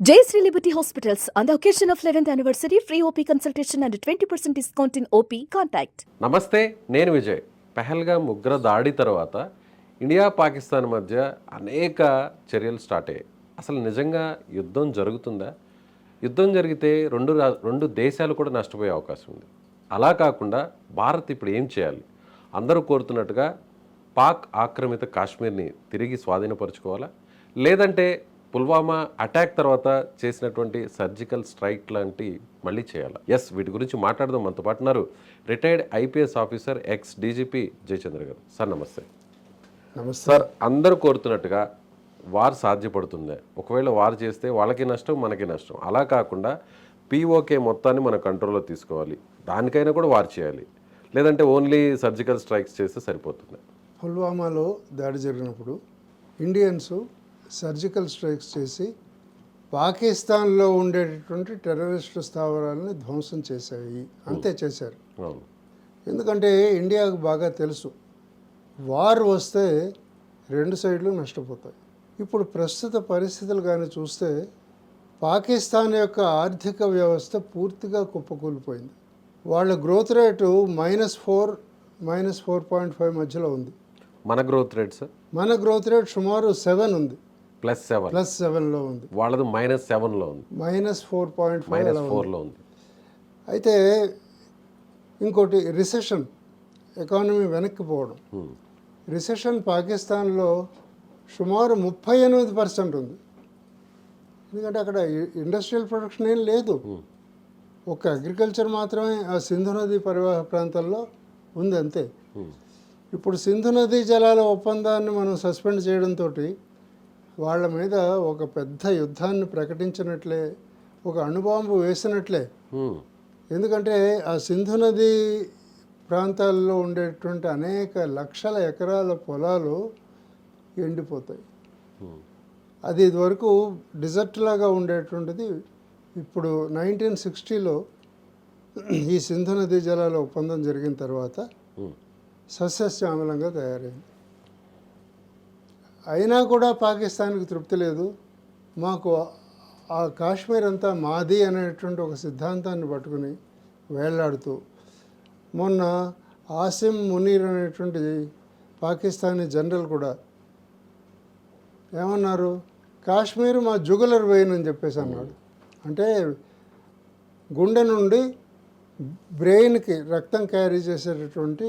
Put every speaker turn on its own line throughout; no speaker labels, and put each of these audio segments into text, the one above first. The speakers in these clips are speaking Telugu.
Jayashree Liberty Hospitals, on the occasion of 11th anniversary, free OP consultation and 20% discount in OP. Contact.
నమస్తే, నేను విజయ్. పెహల్గాం ఉగ్ర దాడి తర్వాత ఇండియా పాకిస్తాన్ మధ్య అనేక చర్యలు స్టార్ట్ అయ్యాయి. అసలు నిజంగా యుద్ధం జరుగుతుందా? యుద్ధం జరిగితే రెండు దేశాలు కూడా నష్టపోయే అవకాశం ఉంది. అలా కాకుండా భారత్ ఇప్పుడు ఏం చేయాలి? అందరూ కోరుతున్నట్టుగా పాక్ ఆక్రమిత కాశ్మీర్ని తిరిగి స్వాధీనపరచుకోవాలా, లేదంటే పుల్వామా అటాక్ తర్వాత చేసినటువంటి సర్జికల్ స్ట్రైక్ లాంటి మళ్ళీ చేయాలా? వీటి గురించి మాట్లాడదాం. మనతో పాటు ఉన్నారు retired IPS officer X DGP Jayachandra గారు. సార్ నమస్తే.
నమస్తే
సార్, అందరూ కోరుతున్నట్టుగా వార్ సాధ్యపడుతుందా? ఒకవేళ వార్ చేస్తే వాళ్ళకి నష్టం, మనకి నష్టం. అలా కాకుండా పీఓకే మొత్తాన్ని మన కంట్రోల్లో తీసుకోవాలి, దానికైనా కూడా వార్ చేయాలి, లేదంటే ఓన్లీ సర్జికల్ స్ట్రైక్స్ చేస్తే సరిపోతుంది?
పుల్వామాలో దాడి జరిగినప్పుడు ఇండియన్స్ సర్జికల్ స్ట్రైక్స్ చేసి పాకిస్తాన్లో ఉండేటటువంటి టెర్రరిస్టు స్థావరాలని ధ్వంసం చేశాయి. అంతే చేశారు. ఎందుకంటే ఇండియాకు బాగా తెలుసు, వార్ వస్తే రెండు సైడ్లు నష్టపోతాయి. ఇప్పుడు ప్రస్తుత పరిస్థితులు కానీ చూస్తే పాకిస్తాన్ యొక్క ఆర్థిక వ్యవస్థ పూర్తిగా కుప్పకూలిపోయింది. వాళ్ళ గ్రోత్ రేటు -4.5 మధ్యలో ఉంది.
మన గ్రోత్ రేట్ సార్?
మన గ్రోత్ రేట్ సుమారు 7 ఉంది. +7లో ఉంది.
వాళ్ళది -7లో ఉంది.
-4.5
ఉంది.
అయితే ఇంకోటి రిసెషన్, ఎకానమీ వెనక్కిపోవడం. రిసెషన్ పాకిస్తాన్లో సుమారు 38% ఉంది. ఎందుకంటే అక్కడ ఇండస్ట్రియల్ ప్రొడక్షన్ ఏం లేదు, ఒక అగ్రికల్చర్ మాత్రమే ఆ సింధు నదీ పరివాహ ప్రాంతాల్లో ఉంది, అంతే. ఇప్పుడు సింధు నదీ జలాల ఒప్పందాన్ని మనం సస్పెండ్ చేయడంతో వాళ్ళ మీద ఒక పెద్ద యుద్ధాన్ని ప్రకటించినట్లే, ఒక అణుబాంబు వేసినట్లే. ఎందుకంటే ఆ సింధు నదీ ప్రాంతాల్లో ఉండేటువంటి అనేక లక్షల ఎకరాల పొలాలు ఎండిపోతాయి. అది ఇదివరకు డిజర్ట్ లాగా ఉండేటువంటిది ఇప్పుడు 1960లో ఈ సింధు నదీ జలాల ఒప్పందం జరిగిన తర్వాత సస్యశ్యామలంగా తయారైంది. అయినా కూడా పాకిస్తాన్కి తృప్తి లేదు. మాకు ఆ కాశ్మీర్ అంతా మాది అనేటువంటి ఒక సిద్ధాంతాన్ని పట్టుకుని వేళ్లాడుతూ, మొన్న ఆసిమ్ మునీర్ అనేటువంటి పాకిస్తానీ జనరల్ కూడా ఏమన్నారు, కాశ్మీర్ మా జుగులర్ వెయిన్ అని చెప్పేసి అన్నాడు. అంటే గుండె నుండి బ్రెయిన్కి రక్తం క్యారీ చేసేటటువంటి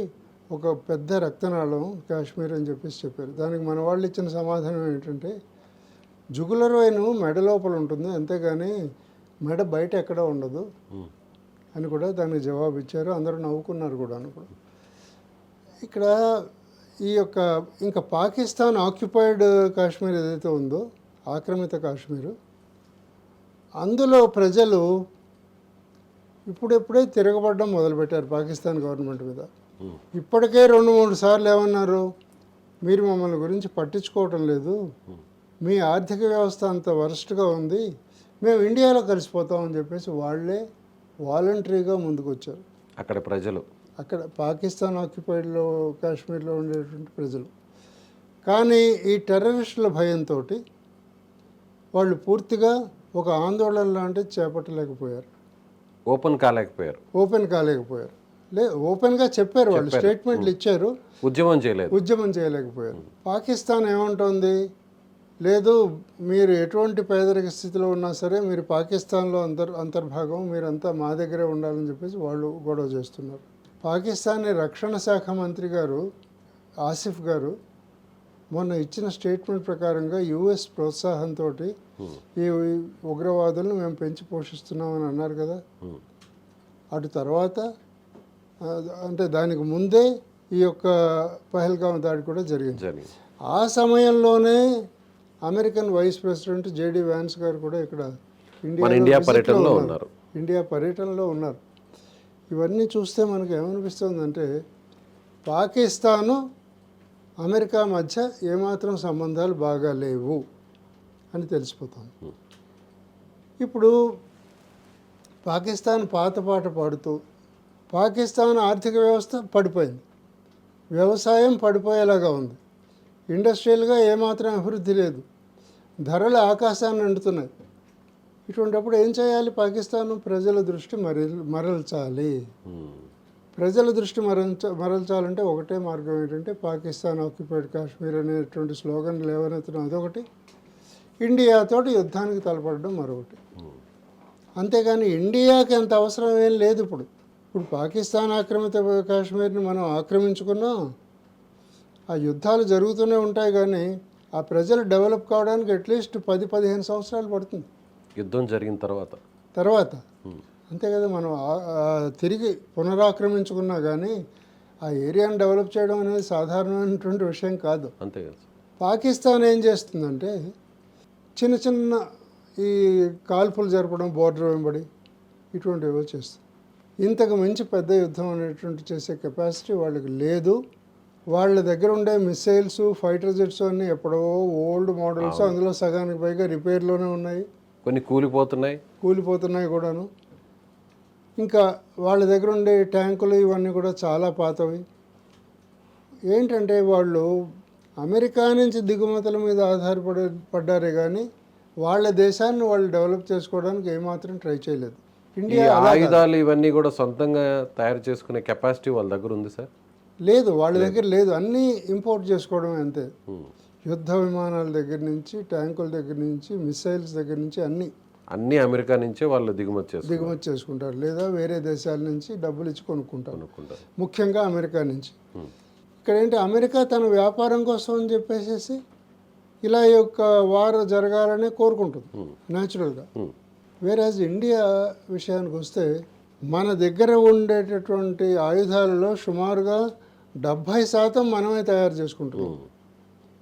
ఒక పెద్ద రక్తనాళం కాశ్మీర్ అని చెప్పేసి చెప్పారు. దానికి మన వాళ్ళు ఇచ్చిన సమాధానం ఏంటంటే, జుగులర్ వెయిన్ మెడ లోపల ఉంటుంది, అంతేగాని మెడ బయట ఎక్కడ ఉండదు అని కూడా దానికి జవాబు ఇచ్చారు. అందరూ నవ్వుకున్నారు కూడా అనుకోండి. ఇక్కడ ఈ యొక్క ఇంకా పాకిస్తాన్ ఆక్యుపైడ్ కాశ్మీర్ ఏదైతే ఉందో, ఆక్రమిత కాశ్మీరు, అందులో ప్రజలు ఇప్పుడెప్పుడే తిరగబడడం మొదలుపెట్టారు పాకిస్తాన్ గవర్నమెంట్ మీద. ఇప్పటికే 2-3 సార్లు ఏమన్నారు, మీరు మమ్మల్ని గురించి పట్టించుకోవటం లేదు, మీ ఆర్థిక వ్యవస్థ అంత వరస్ట్గా ఉంది, మేము ఇండియాలో కలిసిపోతామని చెప్పేసి వాళ్ళే వాలంటరీగా ముందుకు వచ్చారు. అక్కడ పాకిస్తాన్ ఆక్యుపైడ్లో కాశ్మీర్లో ఉండేటువంటి ప్రజలు. కానీ ఈ టెర్రరిస్టుల భయంతో వాళ్ళు పూర్తిగా ఒక ఆందోళన లాంటిది చేపట్టలేకపోయారు.
ఓపెన్
కాలేకపోయారు. ఓపెన్గా చెప్పారు, వాళ్ళు స్టేట్మెంట్లు ఇచ్చారు, ఉద్యమం చేయలేకపోయారు. పాకిస్తాన్ ఏమంటుంది, లేదు మీరు ఎటువంటి పేదరిక స్థితిలో ఉన్నా సరే మీరు పాకిస్తాన్లో అంతర్భాగం, మీరంతా మా దగ్గరే ఉండాలని చెప్పేసి వాళ్ళు గొడవ చేస్తున్నారు. పాకిస్తానీ రక్షణ శాఖ మంత్రి గారు ఆసిఫ్ గారు మొన్న ఇచ్చిన స్టేట్మెంట్ ప్రకారంగా యుఎస్ ప్రోత్సాహంతో ఈ ఉగ్రవాదులను మేము పెంచి పోషిస్తున్నామని అన్నారు కదా. అటు తర్వాత అంటే దానికి ముందే ఈ యొక్క పహల్గాం దాడి కూడా జరిగింది. ఆ సమయంలోనే American vice president JD Vance గారు కూడా ఇక్కడ ఇండియా పర్యటనలో ఉన్నారు. ఇవన్నీ చూస్తే మనకు ఏమనిపిస్తుందంటే, పాకిస్తాను అమెరికా మధ్య ఏమాత్రం సంబంధాలు బాగా లేవు అని తెలిసిపోతుంది. ఇప్పుడు పాకిస్తాన్ పాత పాట పాడుతూ పాకిస్తాన్ ఆర్థిక వ్యవస్థ పడిపోయింది, వ్యవసాయం పడిపోయేలాగా ఉంది, ఇండస్ట్రియల్గా ఏమాత్రం అభివృద్ధి లేదు, ధరలు ఆకాశాన్ని అంటుతున్నాయి. ఇటువంటిప్పుడు ఏం చేయాలి? పాకిస్తాన్ ప్రజల దృష్టి మరల్చాలి. ప్రజల దృష్టి మరల్చాలంటే ఒకటే మార్గం ఏంటంటే పాకిస్తాన్ ఆక్యుపైడ్ కాశ్మీర్ అనేటువంటి స్లోగన్ లేవనెత్తడం అదొకటి, ఇండియాతోటి యుద్ధానికి తలపడడం మరొకటి. అంతేగాని ఇండియాకి అంత అవసరం ఏం లేదు. ఇప్పుడు పాకిస్తాన్ ఆక్రమిత కాశ్మీర్ని మనం ఆక్రమించుకున్నాం, ఆ యుద్ధాలు జరుగుతూనే ఉంటాయి, కానీ ఆ ప్రజలు డెవలప్ కావడానికి అట్లీస్ట్ 10-15 సంవత్సరాలు పడుతుంది
యుద్ధం జరిగిన తర్వాత.
అంతే కదా, మనం తిరిగి పునరాక్రమించుకున్నా కానీ ఆ ఏరియాను డెవలప్ చేయడం అనేది సాధారణమైనటువంటి విషయం కాదు.
అంతే కదా.
పాకిస్తాన్ ఏం చేస్తుందంటే చిన్న చిన్న ఈ కాల్పులు జరపడం బోర్డర్ వెంబడి ఇటువంటివో చేస్తుంది. ఇంతకు మించి పెద్ద యుద్ధం అనేటువంటి చేసే కెపాసిటీ వాళ్ళకి లేదు. వాళ్ళ దగ్గర ఉండే మిసైల్స్, ఫైటర్ జెట్స్ అన్నీ ఎప్పుడో ఓల్డ్ మోడల్స్, అందులో సగానికి పైగా రిపేర్లోనే ఉన్నాయి,
కొన్ని కూలిపోతున్నాయి కూడాను. ఇంకా వాళ్ళ దగ్గర ఉండే ట్యాంకులు ఇవన్నీ కూడా చాలా పాతవి. ఏంటంటే వాళ్ళు అమెరికా నుంచి దిగుమతుల మీద పడ్డారే కానీ వాళ్ళ దేశాన్ని వాళ్ళు డెవలప్ చేసుకోవడానికి ఏమాత్రం ట్రై చేయలేదు. ఇండియా ఆయుధాలు ఇవన్నీ కూడా సొంతంగా తయారు చేసుకునే కెపాసిటీ వాళ్ళ దగ్గర ఉంది సార్?
లేదు, వాళ్ళ దగ్గర లేదు. అన్నీ ఇంపోర్ట్ చేసుకోవడం అంతే. యుద్ధ విమానాల దగ్గర నుంచి, ట్యాంకుల దగ్గర నుంచి, మిసైల్స్ దగ్గర నుంచి
అన్నీ అమెరికా నుంచే వాళ్ళు దిగుమతి
చేసుకుంటారు, లేదా వేరే దేశాల నుంచి డబ్బులు ఇచ్చి కొనుక్కుంటారు, ముఖ్యంగా అమెరికా నుంచి. ఇక్కడ ఏంటి, అమెరికా తన వ్యాపారం కోసం అని చెప్పేసి ఇలా యొక్క వార్ జరగాలని కోరుకుంటుంది న్యాచురల్గా. వేరేజ్ ఇండియా విషయానికి వస్తే మన దగ్గర ఉండేటటువంటి ఆయుధాలలో సుమారుగా 70% మనమే తయారు చేసుకుంటున్నాం.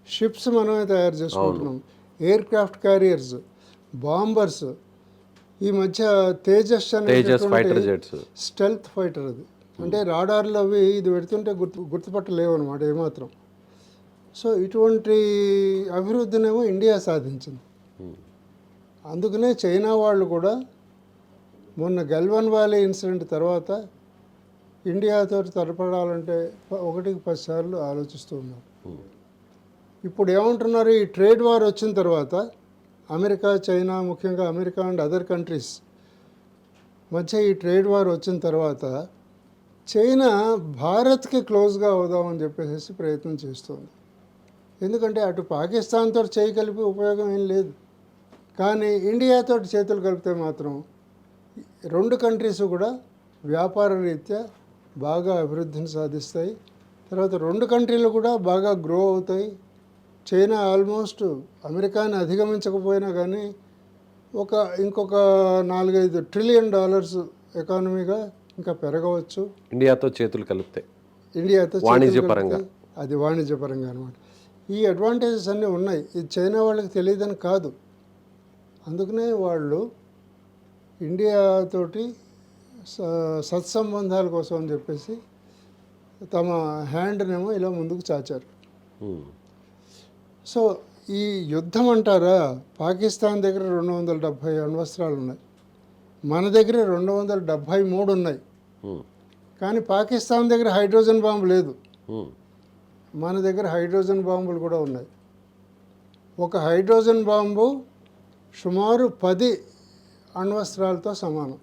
షిప్స్ మనమే తయారు చేసుకుంటున్నాం, ఎయిర్ క్రాఫ్ట్ క్యారియర్స్, బాంబర్స్. ఈ మధ్య తేజస్ అనేటువంటి స్టెల్త్ ఫైటర్, అది అంటే రాడార్లు అవి ఇది పెడుతుంటే గుర్తుపట్టలేవు అనమాట ఏమాత్రం. సో ఇటువంటి అభివృద్ధినేమో ఇండియా సాధించింది. అందుకనే చైనా వాళ్ళు కూడా మొన్న గల్వాన్ వ్యాలీ ఇన్సిడెంట్ తర్వాత ఇండియాతో తలపడాలంటే 1-10 సార్లు ఆలోచిస్తూ ఉన్నారు. ఇప్పుడు ఏమంటున్నారు, ఈ ట్రేడ్ వార్ వచ్చిన తర్వాత అమెరికా, చైనా, ముఖ్యంగా అమెరికా అండ్ అదర్ కంట్రీస్ మధ్య ఈ ట్రేడ్ వార్ వచ్చిన తర్వాత చైనా భారత్కి క్లోజ్గా అవుదామని చెప్పేసి ప్రయత్నం చేస్తుంది. ఎందుకంటే అటు పాకిస్తాన్తో చేయి కలిపి ఉపయోగం ఏం లేదు, కానీ ఇండియాతో చేతులు కలిపితే మాత్రం 2 కంట్రీస్ కూడా వ్యాపార రీత్యా బాగా అభివృద్ధిని సాధిస్తాయి. తర్వాత 2 కంట్రీలు కూడా బాగా గ్రో అవుతాయి. చైనా ఆల్మోస్ట్ అమెరికాని అధిగమించకపోయినా కానీ ఇంకొక $4-5 ట్రిలియన్ ఎకానమీగా ఇంకా పెరగవచ్చు
ఇండియాతో చేతులు కలిపితే.
అది వాణిజ్యపరంగా అనమాట. ఈ అడ్వాంటేజెస్ అన్నీ ఉన్నాయి. ఇది చైనా వాళ్ళకి తెలియదని కాదు. అందుకనే వాళ్ళు ఇండియాతోటి సత్సంబంధాల కోసం అని చెప్పేసి తమ హ్యాండ్నేమో ఇలా ముందుకు చాచారు. సో ఈ యుద్ధం అంటారా, పాకిస్తాన్ దగ్గర 270 అణ్వస్త్రాలు ఉన్నాయి, మన దగ్గర 273 ఉన్నాయి. కానీ పాకిస్తాన్ దగ్గర హైడ్రోజన్ బాంబు లేదు, మన దగ్గర హైడ్రోజన్ బాంబులు కూడా ఉన్నాయి. ఒక హైడ్రోజన్ బాంబు సుమారు 10 అణ్వస్త్రాలతో సమానం.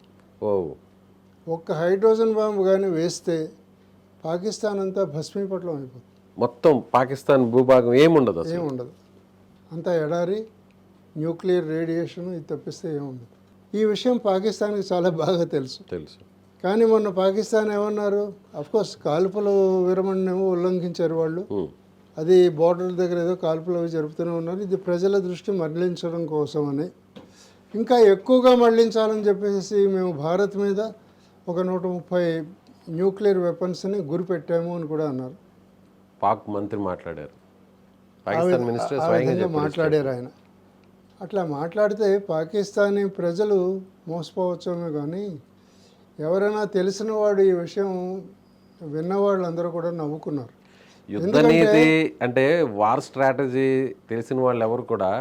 ఒక్క హైడ్రోజన్ బాంబు కానీ వేస్తే పాకిస్తాన్ అంతా భస్మీపట్లం అయిపోతుంది.
మొత్తం పాకిస్తాన్ భూభాగం ఏముండదు.
అంతా ఎడారి, న్యూక్లియర్ రేడియేషన్, ఇది తప్పిస్తే ఏముండదు. ఈ విషయం పాకిస్తాన్కి చాలా బాగా తెలుసు. కానీ మొన్న పాకిస్తాన్ ఏమన్నారు, అఫ్కోర్స్ కాల్పుల విరమణనేమో ఉల్లంఘించారు వాళ్ళు. అది బోర్డర్ దగ్గర ఏదో కాల్పులు అవి జరుపుతూనే ఉన్నారు. ఇది ప్రజల దృష్టి మరలించడం కోసమని, ఇంకా ఎక్కువగా మళ్లించాలని చెప్పేసి మేము భారత్ మీద ఒక 130 న్యూక్లియర్ వెపన్స్ని గురిపెట్టాము అని కూడా అన్నారు.
పాక్ మంత్రి మాట్లాడారు,
మాట్లాడారు ఆయన. అట్లా మాట్లాడితే పాకిస్తానీ ప్రజలు మోసపోవచ్చేమో, కానీ ఎవరైనా తెలిసిన వాడు ఈ విషయం విన్నవాళ్ళు అందరూ కూడా నవ్వుకున్నారు.
యుద్ధ నీతి అంటే వార్ స్ట్రాటజీ తెలిసిన వాళ్ళు ఎవరు కూడా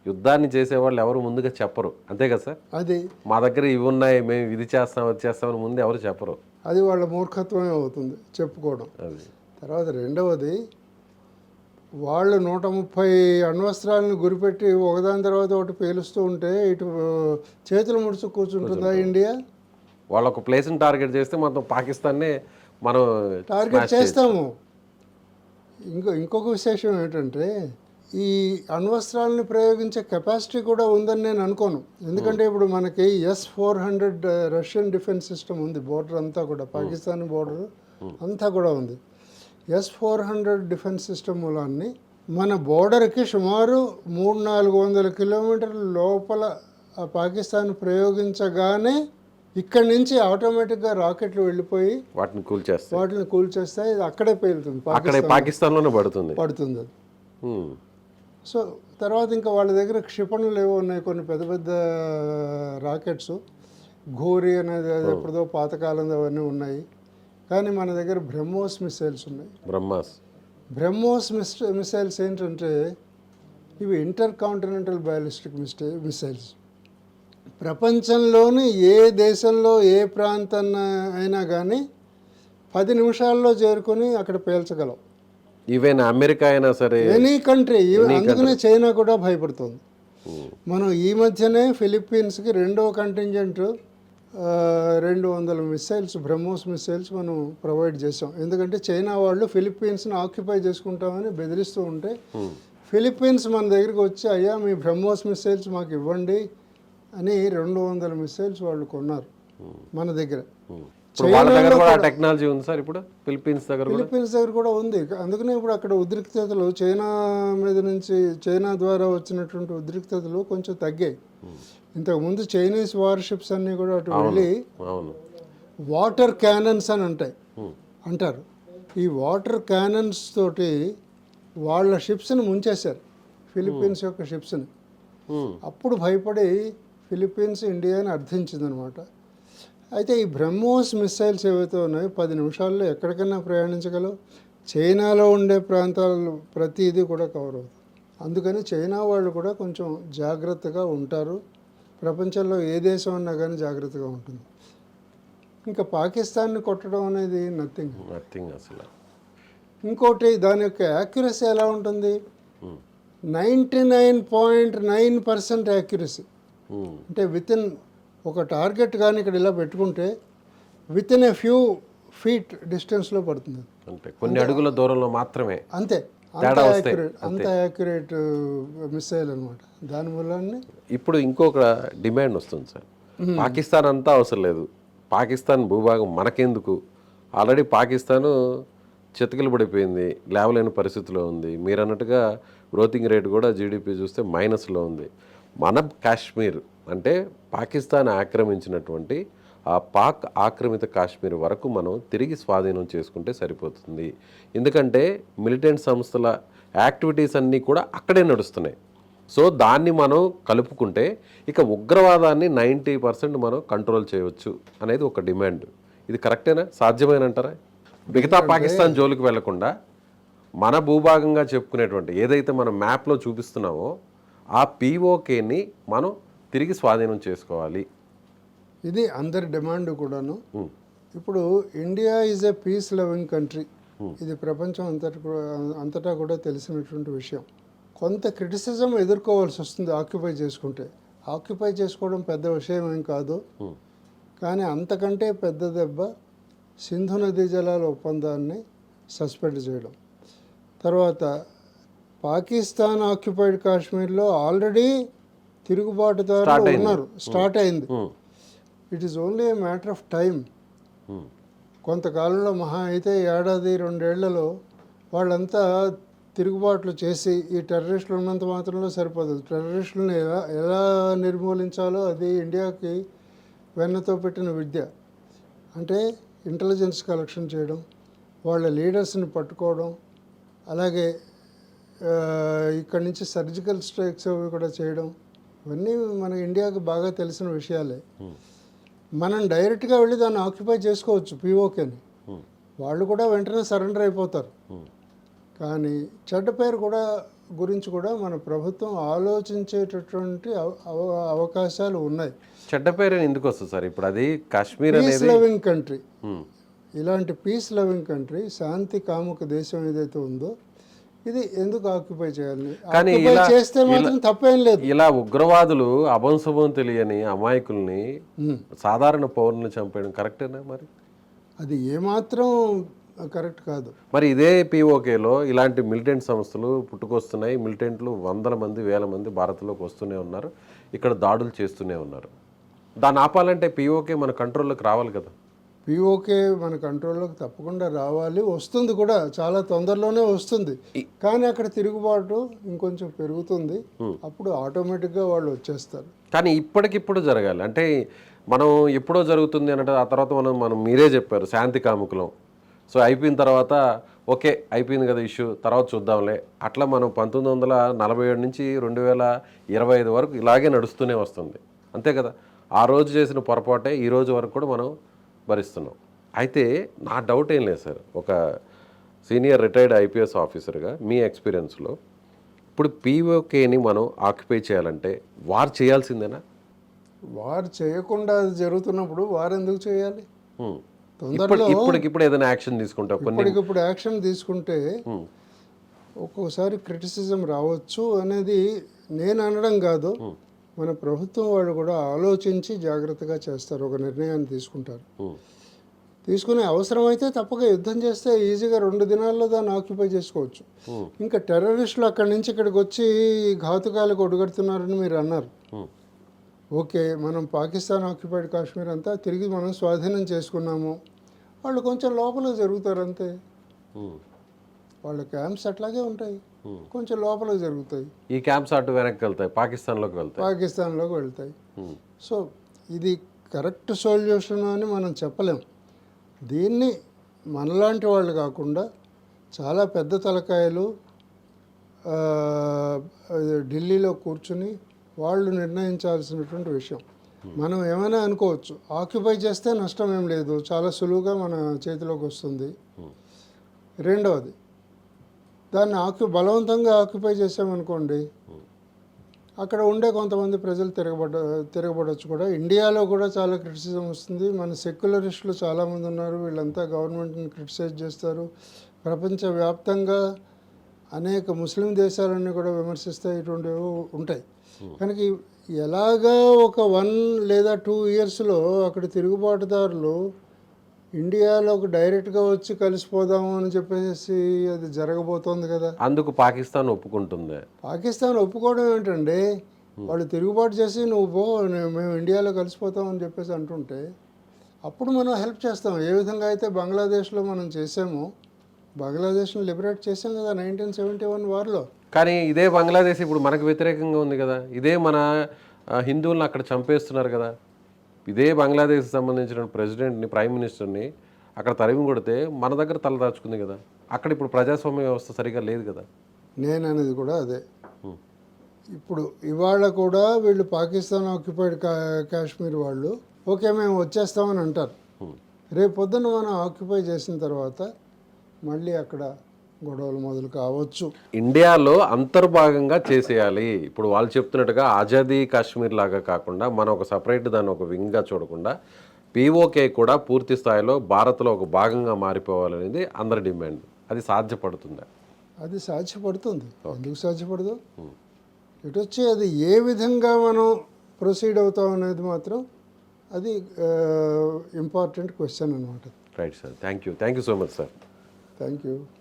యుద్ధాన్ని చేసేవాళ్ళు ఎవరు ముందుగా చెప్పరు, అంతే కదా సార్?
అది
మా దగ్గర ఇవి ఉన్నాయి, మేము ఇది చేస్తాం అది చేస్తామని ముందు ఎవరు చెప్పరు.
అది వాళ్ళ మూర్ఖత్వమే అవుతుంది చెప్పుకోవడం. తర్వాత రెండవది, వాళ్ళు 130 అణ్వస్త్రాలను గురిపెట్టి ఒకదాని తర్వాత ఒకటి పేలుస్తూ ఉంటే ఇటు చేతులు ముడుచు కూర్చుంటుందా ఇండియా?
వాళ్ళు ఒక ప్లేస్ని టార్గెట్ చేస్తే మొత్తం పాకిస్తాన్నే మనం
టార్గెట్ చేస్తాము. ఇంకొక విశేషం ఏంటంటే ఈ అణ్వస్త్రాలను ప్రయోగించే కెపాసిటీ కూడా ఉందని నేను అనుకోను. ఎందుకంటే ఇప్పుడు మనకి S-400 రష్యన్ డిఫెన్స్ సిస్టమ్ ఉంది, బోర్డర్ అంతా కూడా పాకిస్తాన్ బోర్డర్ అంతా కూడా ఉంది. S-400 డిఫెన్స్ సిస్టమ్ మూలాన్ని మన బోర్డర్కి సుమారు 300-400 కిలోమీటర్ల లోపల ఆ పాకిస్తాన్ ప్రయోగించగానే ఇక్కడి నుంచి ఆటోమేటిక్గా రాకెట్లు వెళ్ళిపోయి
వాటిని
కూల్చేస్తాయి. ఇది అక్కడే పేలుతుంది,
పాకిస్తాన్లోనే పడుతుంది
అది. సో తర్వాత ఇంకా వాళ్ళ దగ్గర క్షిపణులు ఏవో ఉన్నాయి, కొన్ని పెద్ద పెద్ద రాకెట్స్, ఘోరీ అనేది అది ఎప్పుడో పాతకాలం అవన్నీ ఉన్నాయి. కానీ మన దగ్గర బ్రహ్మోస్ మిసైల్స్ ఉన్నాయి. బ్రహ్మోస్ మిసైల్స్ ఏంటంటే ఇవి ఇంటర్ కాంటినెంటల్ బ్యాలిస్టిక్ మిసైల్స్. ప్రపంచంలోని ఏ దేశంలో ఏ ప్రాంతాన్న అయినా కానీ 10 నిమిషాల్లో చేరుకొని అక్కడ పేల్చగలవు.
ఈవెన్ అమెరికా అయినా సరే,
ఎనీ కంట్రీ. అందుకనే చైనా కూడా భయపడుతుంది. మనం ఈ మధ్యనే ఫిలిప్పీన్స్కి 2వ కంటింజెంట్ 200 మిసైల్స్, బ్రహ్మోస్ మిసైల్స్ మనం ప్రొవైడ్ చేసాం. ఎందుకంటే చైనా వాళ్ళు ఫిలిప్పీన్స్ని ఆక్యుపై చేసుకుంటామని బెదిరిస్తూ ఉంటే ఫిలిప్పీన్స్ మన దగ్గరికి వచ్చి అయ్యా మీ బ్రహ్మోస్ మిసైల్స్ మాకు ఇవ్వండి అని 200 మిసైల్స్ వాళ్ళు కొన్నారు మన దగ్గర.
టెక్నాలజీ ఉంది సార్ ఇప్పుడు ఫిలిప్పీన్స్ దగ్గర
కూడా ఉంది. అందుకనే ఇప్పుడు అక్కడ ఉద్రిక్తతలు చైనా ద్వారా వచ్చినటువంటి ఉద్రిక్తతలు కొంచెం తగ్గాయి. ఇంతకుముందు చైనీస్ వార్షిప్స్ అన్నీ కూడా అటు వెళ్ళి వాటర్ క్యానన్స్ అని అంటారు. ఈ వాటర్ క్యానన్స్ తోటి వాళ్ళ షిప్స్ని ముంచేశారు, ఫిలిప్పీన్స్ యొక్క షిప్స్ని. అప్పుడు భయపడి ఫిలిప్పీన్స్ ఇండియాని అర్థించిందనమాట. అయితే ఈ బ్రహ్మోస్ మిసైల్స్ ఏవైతే ఉన్నాయో 10 నిమిషాల్లో ఎక్కడికైనా ప్రయాణించగలవు. చైనాలో ఉండే ప్రాంతాలు ప్రతిదీ కూడా కవర్ అవుతుంది. అందుకని చైనా వాళ్ళు కూడా కొంచెం జాగ్రత్తగా ఉంటారు. ప్రపంచంలో ఏ దేశం ఉన్నా కానీ జాగ్రత్తగా ఉంటుంది. ఇంకా పాకిస్తాన్ని కొట్టడం అనేది నథింగ్
అసలు.
ఇంకోటి దాని యొక్క యాక్యురసీ ఎలా ఉంటుంది? 99.9% యాక్యురసీ. అంటే వితిన్ ఒక టార్గెట్ కానీ ఇక్కడ ఇలా పెట్టుకుంటే వితిన్ ఏ ఫ్యూ ఫీట్ డిస్టెన్స్లో పడుతుంది.
అంటే కొన్ని అడుగుల దూరంలో మాత్రమే.
అంత యాక్యురేట్ మిసైల్ అనమాట. దానివల్ల
ఇప్పుడు ఇంకొక డిమాండ్ వస్తుంది సార్, పాకిస్తాన్ అంతా అవసరం లేదు, పాకిస్తాన్ భూభాగం మనకెందుకు, ఆల్రెడీ పాకిస్తాను చితకలు పడిపోయింది, లేవలేని పరిస్థితిలో ఉంది. మీరు అన్నట్టుగా గ్రోతింగ్ రేట్ కూడా జీడిపి చూస్తే మైనస్లో ఉంది. మన కాశ్మీర్ అంటే పాకిస్తాన్ ఆక్రమించినటువంటి ఆ పాక్ ఆక్రమిత కాశ్మీర్ వరకు మనం తిరిగి స్వాధీనం చేసుకుంటే సరిపోతుంది. ఎందుకంటే మిలిటెంట్ సంస్థల యాక్టివిటీస్ అన్నీ కూడా అక్కడే నడుస్తున్నాయి. సో దాన్ని మనం కలుపుకుంటే ఇక ఉగ్రవాదాన్ని 90% మనం కంట్రోల్ చేయవచ్చు అనేది ఒక డిమాండ్. ఇది కరెక్టేనా, సాధ్యమేనంటారా? మిగతా పాకిస్తాన్ జోలికి వెళ్లకుండా మన భూభాగంగా చెప్పుకునేటువంటి ఏదైతే మనం మ్యాప్లో చూపిస్తున్నామో ఆ POKని మనం తిరిగి స్వాధీనం చేసుకోవాలి.
ఇది అందరి డిమాండ్ కూడాను. ఇప్పుడు India is a peace loving country. ఇది ప్రపంచం అంతటా కూడా తెలిసినటువంటి విషయం. కొంత క్రిటిసిజం ఎదుర్కోవాల్సి వస్తుంది ఆక్యుపై చేసుకుంటే. ఆక్యుపై చేసుకోవడం పెద్ద విషయం ఏం కాదు, కానీ అంతకంటే పెద్ద దెబ్బ సింధు నదీ జలాల ఒప్పందాన్ని సస్పెండ్ చేయడం. తర్వాత పాకిస్తాన్ ఆక్యుపైడ్ కాశ్మీర్లో ఆల్రెడీ తిరుగుబాటుదారులు ఉన్నారు, స్టార్ట్ అయింది. It is only a matter of time. కొంతకాలంలో మహా అయితే 1-2 ఏళ్లలో వాళ్ళంతా తిరుగుబాట్లు చేసి ఈ టెర్రరిస్టులు ఉన్నంత మాత్రంలో సరిపోదు. టెర్రరిస్టులను ఎలా నిర్మూలించాలో అది ఇండియాకి వెన్నతో పెట్టిన విద్య. అంటే ఇంటెలిజెన్స్ కలెక్షన్ చేయడం, వాళ్ళ లీడర్స్ని పట్టుకోవడం, అలాగే ఇక్కడి నుంచి సర్జికల్ స్ట్రైక్స్ అవి కూడా చేయడం, ఇవన్నీ మన ఇండియాకి బాగా తెలిసిన విషయాలే. మనం డైరెక్ట్గా వెళ్ళి దాన్ని ఆక్యుపై చేసుకోవచ్చు POKని, వాళ్ళు కూడా వెంటనే సరెండర్ అయిపోతారు. కానీ చెడ్డ పేరు గురించి కూడా మన ప్రభుత్వం ఆలోచించేటటువంటి అవకాశాలు ఉన్నాయి.
చెడ్డ పేరు ఎందుకు వస్తుంది సార్? ఇప్పుడు అది కాశ్మీర్
పీస్ లవింగ్ కంట్రీ, ఇలాంటి పీస్ లవింగ్ కంట్రీ, శాంతి కాముక దేశం ఏదైతే ఉందో ఇది ఎందుకు ఆక్యుపై చేయాలి?
కానీ
ఆక్యుపై
ఇలా-
చేస్తే మాత్రం తప్పేం లేదు.
ఇలా ఉగ్రవాదులు అభంశుభం తెలియని అమాయకుల్ని సాధారణ పౌరుల్ని చంపేయడం కరెక్టేనా మరి?
అది ఏమాత్రం కరెక్ట్ కాదు.
మరి ఇదే పీఓకేలో ఇలాంటి మిలిటెంట్ సంస్థలు పుట్టుకొస్తున్నాయి. మిలిటెంట్లు వందల మంది వేల మంది భారత్లోకి వస్తూనే ఉన్నారు, ఇక్కడ దాడులు చేస్తూనే ఉన్నారు. దాన్ని ఆపాలంటే పీఓకే మన కంట్రోల్లోకి రావాలి కదా.
పిఓకే మన కంట్రోల్లోకి తప్పకుండా రావాలి, వస్తుంది కూడా, చాలా తొందరలోనే వస్తుంది. కానీ అక్కడ తిరుగుబాటు ఇంకొంచెం పెరుగుతుంది, అప్పుడు ఆటోమేటిక్గా వాళ్ళు వచ్చేస్తారు.
కానీ ఇప్పటికిప్పుడు జరగాలి. అంటే మనం ఎప్పుడో జరుగుతుంది అంటే ఆ తర్వాత మనం మీరే చెప్పారు శాంతి కాముకులం. సో అయిపోయిన తర్వాత ఓకే అయిపోయింది కదా ఇష్యూ, తర్వాత చూద్దాంలే. అట్లా మనం 1947 నుంచి 2025 వరకు ఇలాగే నడుస్తూనే వస్తుంది, అంతే కదా. ఆ రోజు చేసిన పొరపాటే ఈ రోజు వరకు కూడా మనం భరిస్తున్నాం. అయితే నా డౌట్ ఏం లేదు సార్, ఒక సీనియర్ రిటైర్డ్ ఐపీఎస్ ఆఫీసర్గా మీ ఎక్స్పీరియన్స్లో ఇప్పుడు పీఓకేని మనం ఆక్యుపై చేయాలంటే వారు చేయాల్సిందేనా?
వారు చేయకుండా అది జరుగుతున్నప్పుడు వారు ఎందుకు చేయాలి?
హ్మ్.
తొందరలో
ఇప్పటికిప్పుడు ఏదైనా యాక్షన్ తీసుకుంటా కొన్ని
ఇప్పటికిప్పుడు యాక్షన్ తీసుకుంటే ఒక్కోసారి క్రిటిసిజం రావచ్చు అనేది నేను అనడం కాదు, మన ప్రభుత్వం వాళ్ళు కూడా ఆలోచించి జాగ్రత్తగా చేస్తారు, ఒక నిర్ణయాన్ని తీసుకుంటారు. తీసుకునే అవసరమైతే తప్పక యుద్ధం చేస్తే ఈజీగా 2 దినాల్లో దాన్ని ఆక్యుపై చేసుకోవచ్చు. ఇంకా టెర్రరిస్టులు అక్కడి నుంచి ఇక్కడికి వచ్చి ఘాతుకాలకు ఒడుగడుతున్నారని మీరు అన్నారు. ఓకే, మనం పాకిస్తాన్ ఆక్యుపైడ్ కాశ్మీర్ అంతా తిరిగి మనం స్వాధీనం చేసుకున్నాము, వాళ్ళు కొంచెం లోపల జరుగుతారు అంతే. వాళ్ళ క్యాంప్స్ అట్లాగే ఉంటాయి, కొంచెం లోపల జరుగుతాయి.
ఈ క్యాంప్స్ అటు వెనక్కి వెళ్తాయి, పాకిస్తాన్లోకి
వెళ్తాయి. సో ఇది కరెక్ట్ సొల్యూషన్ అని మనం చెప్పలేం. దీన్ని మనలాంటి వాళ్ళు కాకుండా చాలా పెద్ద తలకాయలు ఢిల్లీలో కూర్చుని వాళ్ళు నిర్ణయించాల్సినటువంటి విషయం. మనం ఏమైనా అనుకోవచ్చు, ఆక్యుపై చేస్తే నష్టం ఏం లేదు, చాలా సులువుగా మన చేతిలోకి వస్తుంది. రెండవది, దాన్ని బలవంతంగా ఆక్యుపై చేసామనుకోండి, అక్కడ ఉండే కొంతమంది ప్రజలు తిరగబడవచ్చు కూడా. ఇండియాలో కూడా చాలా క్రిటిసిజం వస్తుంది. మన సెక్యులరిస్టులు చాలామంది ఉన్నారు, వీళ్ళంతా గవర్నమెంట్ని క్రిటిసైజ్ చేస్తారు. ప్రపంచవ్యాప్తంగా అనేక ముస్లిం దేశాలన్నీ కూడా విమర్శిస్తాయి, ఇటువంటివి ఉంటాయి. కనుక ఎలాగా ఒక 1 లేదా 2 ఇయర్స్లో అక్కడ తిరుగుబాటుదారులు ఇండియాలోకి డైరెక్ట్గా వచ్చి కలిసిపోదాము అని చెప్పేసి అది జరగబోతోంది కదా.
అందుకు పాకిస్తాన్ ఒప్పుకుంటుంది.
పాకిస్తాన్ ఒప్పుకోవడం ఏంటండి, వాళ్ళు తిరుగుబాటు చేసి నువ్వు పో, మేము ఇండియాలో కలిసిపోతామని చెప్పేసి అంటుంటే అప్పుడు మనం హెల్ప్ చేస్తాం. ఏ విధంగా అయితే బంగ్లాదేశ్లో మనం చేసామో, బంగ్లాదేశ్ని లిబరేట్ చేసాం కదా 1971 వార్లో.
కానీ ఇదే బంగ్లాదేశ్ ఇప్పుడు మనకు వ్యతిరేకంగా ఉంది కదా, ఇదే మన హిందువులను అక్కడ చంపేస్తున్నారు కదా. ఇదే బంగ్లాదేశ్కి సంబంధించిన ప్రెసిడెంట్ని, ప్రైమ్ మినిస్టర్ని అక్కడ తరిమి కొడితే మన దగ్గర తలదాచుకుంది కదా. అక్కడ ఇప్పుడు ప్రజాస్వామ్య వ్యవస్థ సరిగా లేదు కదా.
నేను అనేది కూడా అదే. ఇప్పుడు ఇవాళ కూడా వీళ్ళు పాకిస్తాన్ ఆక్యుపైడ్ కాశ్మీర్ వాళ్ళు ఓకే మేము వచ్చేస్తామని అంటారు. రేపు పొద్దున్న మనం ఆక్యుపై చేసిన తర్వాత మళ్ళీ అక్కడ గొడవలు మొదలు కావచ్చు.
ఇండియాలో అంతర్భాగంగా చేసేయాలి. ఇప్పుడు వాళ్ళు చెప్తున్నట్టుగా ఆజాదీ కాశ్మీర్ లాగా కాకుండా మనం ఒక సపరేట్ దాన్ని ఒక వింగ్గా చూడకుండా పీఓకే కూడా పూర్తి స్థాయిలో భారత్లో ఒక భాగంగా మారిపోవాలనేది అందరి డిమాండ్. అది సాధ్యపడుతుందా?
అది సాధ్యపడుతుంది, ఎందుకు సాధ్యపడదు. ఇటు వచ్చి అది ఏ విధంగా మనం ప్రొసీడ్ అవుతాం అనేది మాత్రం అది ఇంపార్టెంట్ క్వశ్చన్ అనమాట.
Right sir, thank you so much sir.
Thank you.